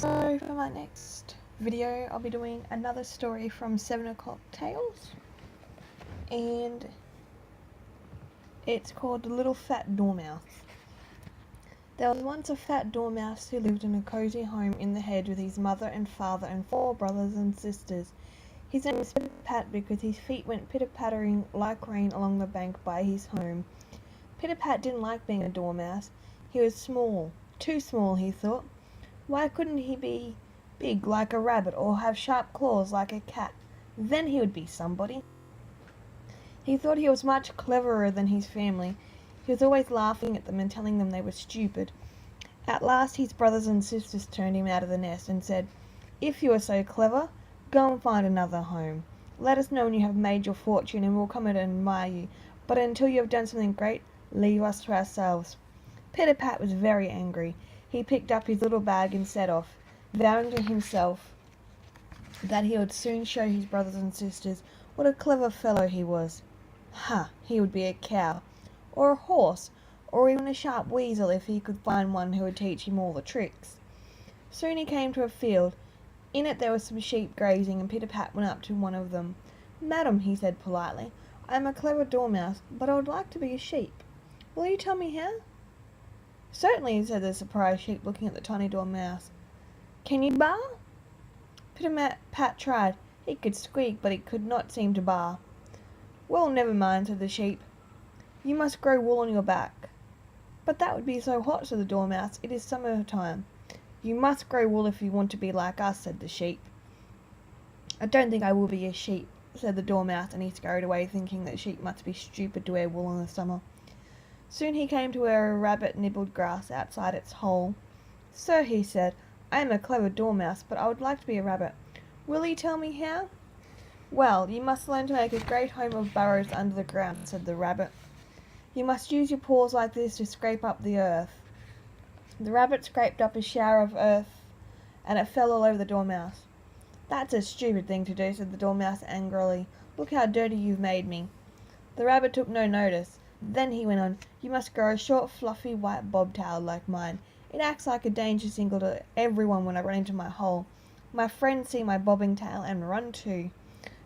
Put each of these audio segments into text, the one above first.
So for my next video I'll be doing another story from 7 O'Clock Tales, and it's called The Little Fat Dormouse. There was once a fat dormouse who lived in a cozy home in the hedge with his mother and father and 4 brothers and sisters. His name was Pit-a-Pat because his feet went pitter-pattering like rain along the bank by his home. Pit-a-Pat didn't like being a dormouse. He was small, too small, he thought. Why couldn't he be big like a rabbit or have sharp claws like a cat? Then he would be somebody. He thought he was much cleverer than his family. He was always laughing at them and telling them they were stupid. At last his brothers and sisters turned him out of the nest and said, "If you are so clever, go and find another home. Let us know when you have made your fortune and we'll come and admire you. But until you have done something great, leave us to ourselves." Pit-a-Pat was very angry. He picked up his little bag and set off, vowing to himself that he would soon show his brothers and sisters what a clever fellow he was. He would be a cow, or a horse, or even a sharp weasel if he could find one who would teach him all the tricks. Soon he came to a field. In it there were some sheep grazing, and Pit-a-Pat went up to one of them. "Madam," he said politely, "I am a clever dormouse, but I would like to be a sheep. Will you tell me how?" "Certainly," said the surprised sheep, looking at the tiny dormouse. "Can you bar?" Pit-a-Pat tried. He could squeak, but he could not seem to bar. "Well, never mind," said the sheep. "You must grow wool on your back." "But that would be so hot," said the dormouse. "It is summer time." "You must grow wool if you want to be like us," said the sheep. "I don't think I will be a sheep," said the dormouse, and he scurried away, thinking that sheep must be stupid to wear wool in the summer. Soon he came to where a rabbit nibbled grass outside its hole. "Sir," he said, "I am a clever dormouse, but I would like to be a rabbit. Will you tell me how?" "Well, you must learn to make a great home of burrows under the ground," said the rabbit. "You must use your paws like this to scrape up the earth." The rabbit scraped up a shower of earth, and it fell all over the dormouse. "That's a stupid thing to do," said the dormouse angrily. "Look how dirty you've made me." The rabbit took no notice. Then he went on, "You must grow a short, fluffy, white bobtail like mine. It acts like a danger signal to everyone when I run into my hole. My friends see my bobbing tail and run too."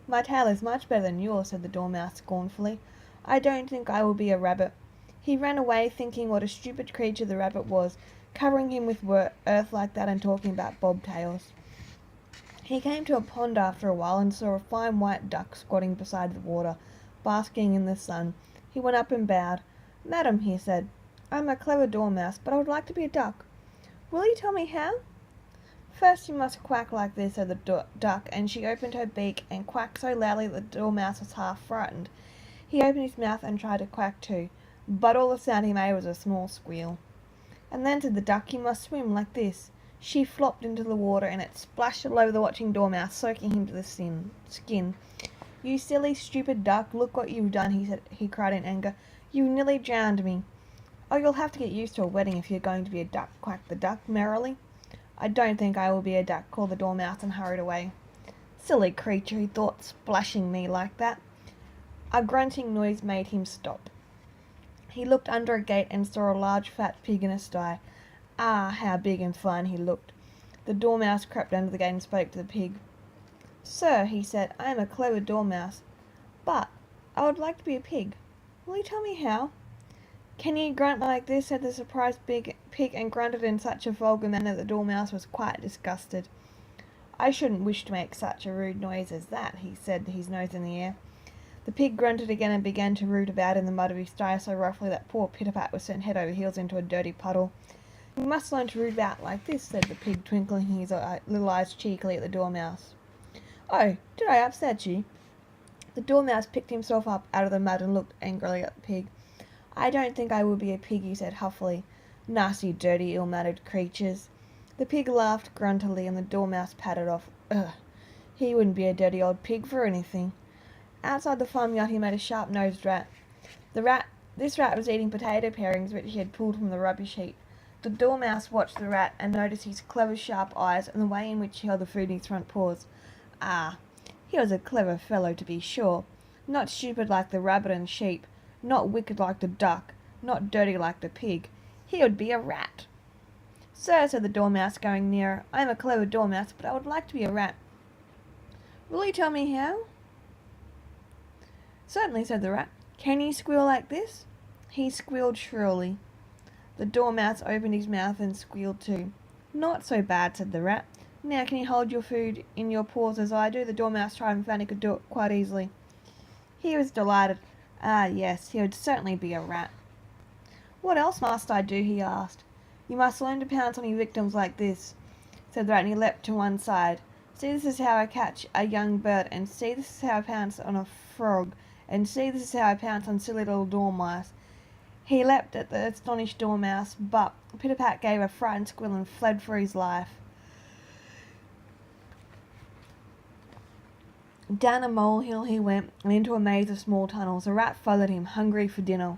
"My tail is much better than yours," said the dormouse scornfully. "I don't think I will be a rabbit." He ran away, thinking what a stupid creature the rabbit was, covering him with earth like that and talking about bobtails. He came to a pond after a while and saw a fine white duck squatting beside the water, basking in the sun. He went up and bowed. "Madam," he said, "I am a clever dormouse, but I would like to be a duck. Will you tell me how?" "First you must quack like this," said the duck, and she opened her beak and quacked so loudly that the dormouse was half frightened. He opened his mouth and tried to quack too, but all the sound he made was a small squeal. "And then," said the duck, "you must swim like this." She flopped into the water, and it splashed all over the watching dormouse, soaking him to the skin. "You silly, stupid duck, look what you've done," he cried in anger. "You nearly drowned me." "Oh, you'll have to get used to a wetting if you're going to be a duck," quacked the duck merrily. "I don't think I will be a duck," called the dormouse, and hurried away. "Silly creature," he thought, "splashing me like that." A grunting noise made him stop. He looked under a gate and saw a large fat pig in a sty. How big and fine he looked. The dormouse crept under the gate and spoke to the pig. "Sir," he said, "I am a clever dormouse, but I would like to be a pig. Will you tell me how?" "Can you grunt like this?" said the surprised pig, and grunted in such a vulgar manner that the dormouse was quite disgusted. "I shouldn't wish to make such a rude noise as that," he said, his nose in the air. The pig grunted again and began to root about in the mud of his sty so roughly that poor Pit-a-Pat was sent head over heels into a dirty puddle. "You must learn to root about like this," said the pig, twinkling his little eyes cheekily at the dormouse. "Oh, did I upset you?" The dormouse picked himself up out of the mud and looked angrily at the pig. "I don't think I will be a pig," he said huffily. "Nasty, dirty, ill-mannered creatures." The pig laughed gruntily, and the dormouse patted off. He wouldn't be a dirty old pig for anything. Outside the farmyard he met a sharp-nosed rat. This rat was eating potato parings which he had pulled from the rubbish heap. The dormouse watched the rat and noticed his clever sharp eyes and the way in which he held the food in his front paws. He was a clever fellow to be sure. Not stupid like the rabbit and sheep, not wicked like the duck, not dirty like the pig. He would be a rat. "Sir," said the Dormouse, going nearer, "I am a clever Dormouse, but I would like to be a rat. Will you tell me how?" "Certainly," said the rat. "Can you squeal like this?" He squealed shrilly. The Dormouse opened his mouth and squealed too. "Not so bad," said the rat. "Now can you hold your food in your paws as I do?" The Dormouse tried and found he could do it quite easily. He was delighted. Ah, yes, he would certainly be a rat. "What else must I do?" he asked. "You must learn to pounce on your victims like this," said the rat, and he leapt to one side. "See, this is how I catch a young bird, and see, this is how I pounce on a frog, and see, this is how I pounce on silly little dormice." He leapt at the astonished Dormouse, but Pit-a-Pat gave a frightened squeal and fled for his life. Down a molehill he went, and into a maze of small tunnels. The rat followed him, hungry for dinner.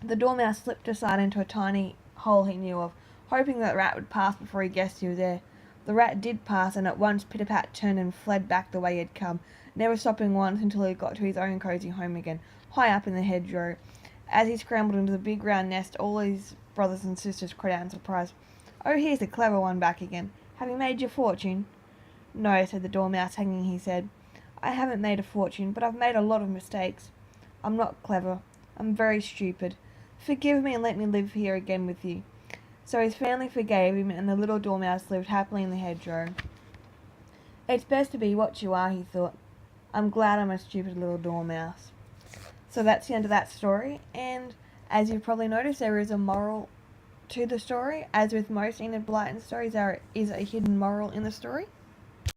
The Dormouse slipped aside into a tiny hole he knew of, hoping that the rat would pass before he guessed he was there. The rat did pass, and at once Pit-a-Pat turned and fled back the way he had come, never stopping once until he got to his own cosy home again, high up in the hedgerow. As he scrambled into the big round nest, all his brothers and sisters cried out in surprise, "Oh, here's the clever one back again. Have you made your fortune?" "No," said the Dormouse, hanging his head. "I haven't made a fortune, but I've made a lot of mistakes. I'm not clever. I'm very stupid. Forgive me and let me live here again with you." So his family forgave him, and the little Dormouse lived happily in the hedgerow. "It's best to be what you are," he thought. "I'm glad I'm a stupid little Dormouse." So that's the end of that story, and as you've probably noticed, there is a moral to the story. As with most Enid Blyton stories, there is a hidden moral in the story.